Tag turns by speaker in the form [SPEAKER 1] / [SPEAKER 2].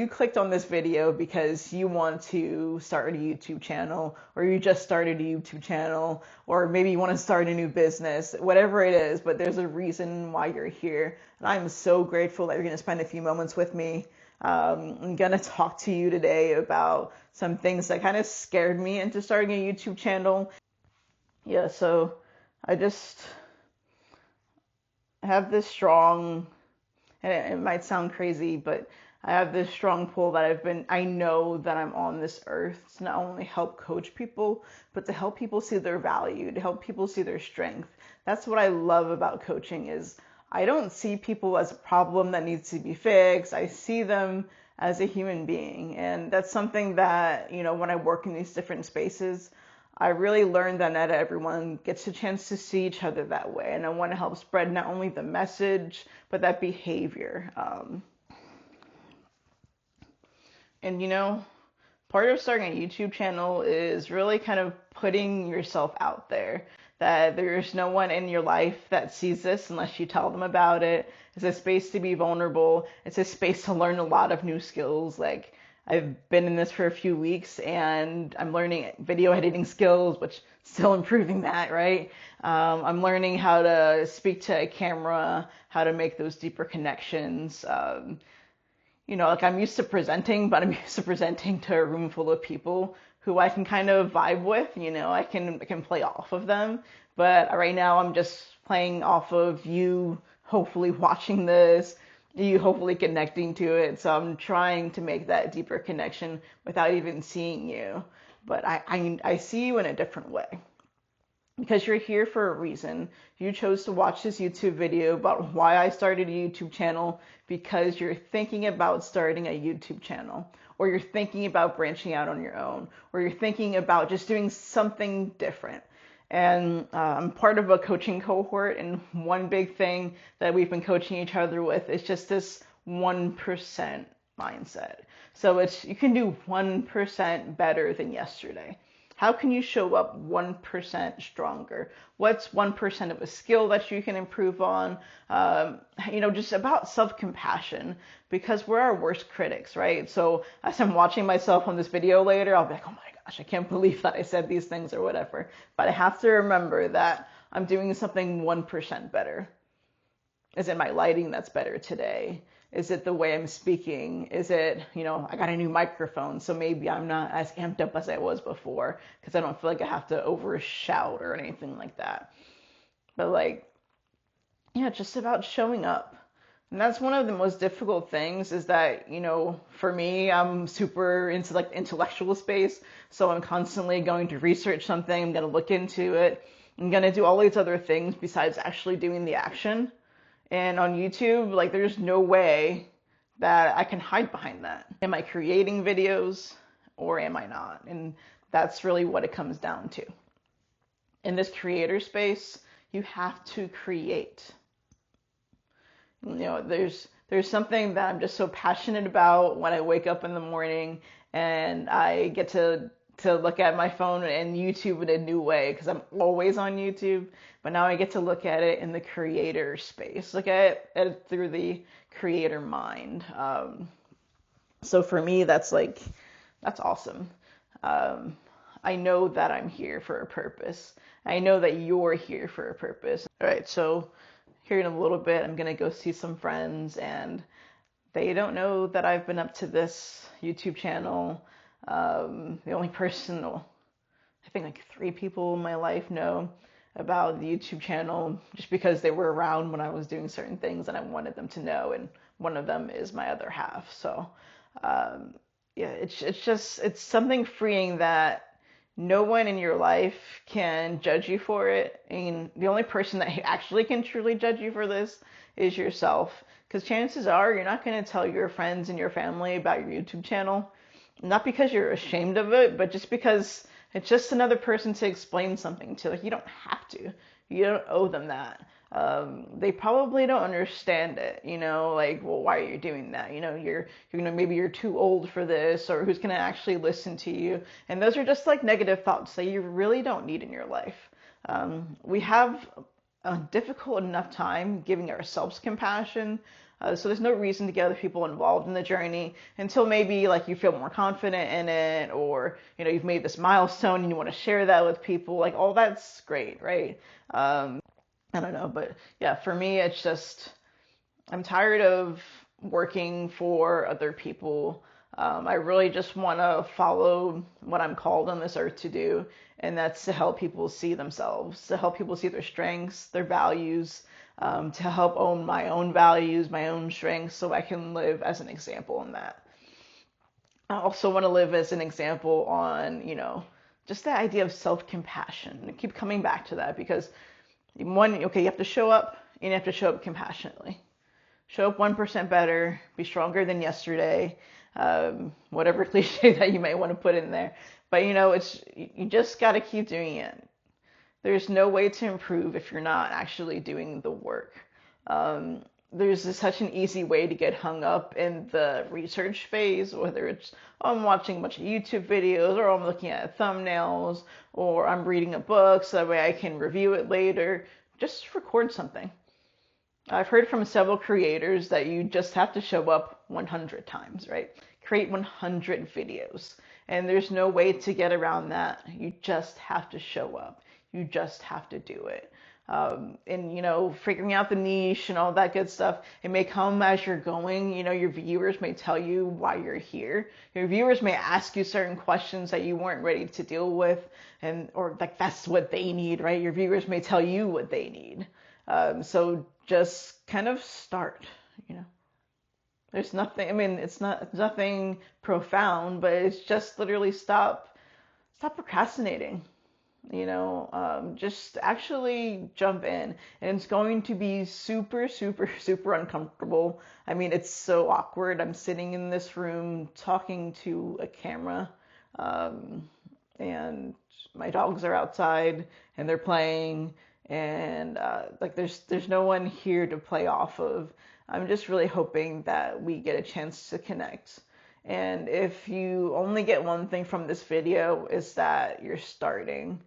[SPEAKER 1] You clicked on this video because you want to start a YouTube channel, or you just started a YouTube channel, or maybe you want to start a new business, whatever it is, but there's a reason why you're here. And I'm so grateful that you're going to spend a few moments with me. I'm going to talk to you today about some things that kind of scared me into starting a YouTube channel. Yeah, so I just have this strong, and it might sound crazy, but I have this strong pull that I know that I'm on this earth to not only help coach people, but to help people see their value, to help people see their strength. That's what I love about coaching is I don't see people as a problem that needs to be fixed. I see them as a human being. And that's something that, when I work in these different spaces, I really learned that not everyone gets a chance to see each other that way. And I want to help spread not only the message, but that behavior. And part of starting a YouTube channel is really kind of putting yourself out there. That there's no one in your life that sees this unless you tell them about it. It's a space to be vulnerable. It's a space to learn a lot of new skills. Like, I've been in this for a few weeks and I'm learning video editing skills, which still improving that, right? I'm learning how to speak to a camera, how to make those deeper connections. Like I'm used to presenting, but I'm used to presenting to a room full of people who I can kind of vibe with. I can play off of them. But right now I'm just playing off of you hopefully watching this, you hopefully connecting to it. So I'm trying to make that deeper connection without even seeing you. But I see you in a different way. Because you're here for a reason. You chose to watch this YouTube video about why I started a YouTube channel because you're thinking about starting a YouTube channel, or you're thinking about branching out on your own, or you're thinking about just doing something different. And I'm part of a coaching cohort, and one big thing that we've been coaching each other with is just this 1% mindset. So you can do 1% better than yesterday. How can you show up 1% stronger? What's 1% of a skill that you can improve on? Just about self-compassion, because we're our worst critics, right? So as I'm watching myself on this video later, I'll be like, oh my gosh, I can't believe that I said these things or whatever. But I have to remember that I'm doing something 1% better. Is it my lighting that's better today? Is it the way I'm speaking? Is it, I got a new microphone, so maybe I'm not as amped up as I was before because I don't feel like I have to overshout or anything like that. But just about showing up. And that's one of the most difficult things is that, for me, I'm super into like intellectual space. So I'm constantly going to research something. I'm going to look into it. I'm going to do all these other things besides actually doing the action. And on YouTube, there's no way that I can hide behind that. Am I creating videos or am I not? And that's really what it comes down to. In this creator space, you have to create. There's something that I'm just so passionate about when I wake up in the morning and I get to look at my phone and YouTube in a new way, because I'm always on YouTube, but now I get to look at it in the creator space, look at it through the creator mind. So for me, that's awesome. I know that I'm here for a purpose. I know that you're here for a purpose. All right, so here in a little bit, I'm gonna go see some friends, and they don't know that I've been up to this YouTube channel. The only person, I think 3 people in my life know about the YouTube channel just because they were around when I was doing certain things and I wanted them to know, and one of them is my other half. So it's something freeing that no one in your life can judge you for it. I mean, the only person that actually can truly judge you for this is yourself, because chances are you're not going to tell your friends and your family about your YouTube channel. Not because you're ashamed of it, but just because it's just another person to explain something to. You don't have to. You don't owe them that. They probably don't understand it. Well, why are you doing that? Maybe you're too old for this, or who's gonna actually listen to you? And those are just negative thoughts that you really don't need in your life. We have a difficult enough time giving ourselves compassion. So there's no reason to get other people involved in the journey until maybe like you feel more confident in it, or you've made this milestone and you want to share that with people. Like all that's great, right? I don't know, but yeah, for me, it's just I'm tired of working for other people. I really just want to follow what I'm called on this earth to do, and that's to help people see themselves, to help people see their strengths, their values, to help own my own values, my own strengths, so I can live as an example in that. I also want to live as an example on, just the idea of self-compassion. I keep coming back to that because okay, you have to show up and you have to show up compassionately. Show up 1% better, be stronger than yesterday, whatever cliche that you may want to put in there. But you just got to keep doing it. There's no way to improve if you're not actually doing the work. There's such an easy way to get hung up in the research phase, whether it's I'm watching a bunch of YouTube videos, or I'm looking at thumbnails, or I'm reading a book so that way I can review it later. Just record something. I've heard from several creators that you just have to show up 100 times, right? Create 100 videos. And there's no way to get around that. You just have to show up. You just have to do it. And figuring out the niche and all that good stuff, it may come as you're going. Your viewers may tell you why you're here. Your viewers may ask you certain questions that you weren't ready to deal with, or like that's what they need, right? Your viewers may tell you what they need. So just kind of start. There's nothing, I mean, it's nothing profound, but it's just literally stop procrastinating. Just actually jump in, and it's going to be super, super, super uncomfortable. I mean, it's so awkward. I'm sitting in this room talking to a camera, and my dogs are outside and they're playing, and like there's no one here to play off of. I'm just really hoping that we get a chance to connect. And if you only get one thing from this video, is that you're starting.